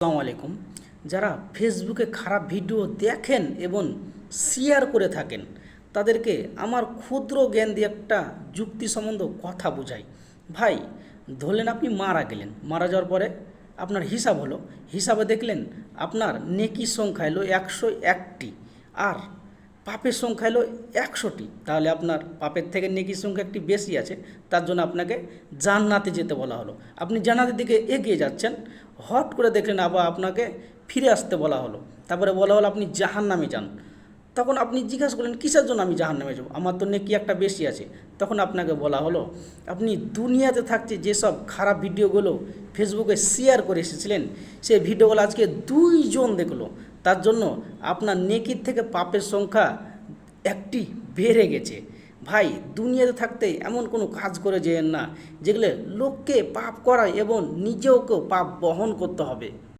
আসসালামু আলাইকুম। যারা ফেসবুকে খারাপ ভিডিও দেখেন এবং শেয়ার করে থাকেন তাদেরকে আমার ক্ষুদ্র জ্ঞান দিয়ে একটা যুক্তিসম্মত কথা বোঝাই। ভাই, ধরলেন আপনি মারা গেলেন, মারা যাওয়ার পরে আপনার হিসাব হলো, হিসাবে দেখলেন আপনার নেকির সংখ্যা এলো 101টি আর পাপের সংখ্যা এলো 100টি। তাহলে আপনার পাপের থেকে নেকির সংখ্যা একটি বেশি আছে, তার জন্য আপনাকে জান্নাতে যেতে বলা হলো। আপনি জান্নাতের দিকে এগিয়ে যাচ্ছেন, হট করে দেখলেন আবার আপনাকে ফিরে আসতে বলা হলো। তারপরে বলা হলো আপনি জাহান্নামে যান। তখন আপনি জিজ্ঞাসা করলেন কিসের জন্য আমি জাহান্নামে যাব, আমার তো নেকি একটা বেশি আছে। তখন আপনাকে বলা হলো আপনি দুনিয়াতে থাকতে যেসব খারাপ ভিডিওগুলো ফেসবুকে শেয়ার করে এসেছিলেন সেই ভিডিওগুলো আজকে 2 জন দেখলো, তার জন্য আপনার নেকির থেকে পাপের সংখ্যা একটি বেড়ে গেছে। ভাই, দুনিয়াতে থাকতে এমন কোনো কাজ করে যেয়েন না যেগুলো লোককে পাপ করায় এবং নিজেওকেও পাপ বহন করতে হবে।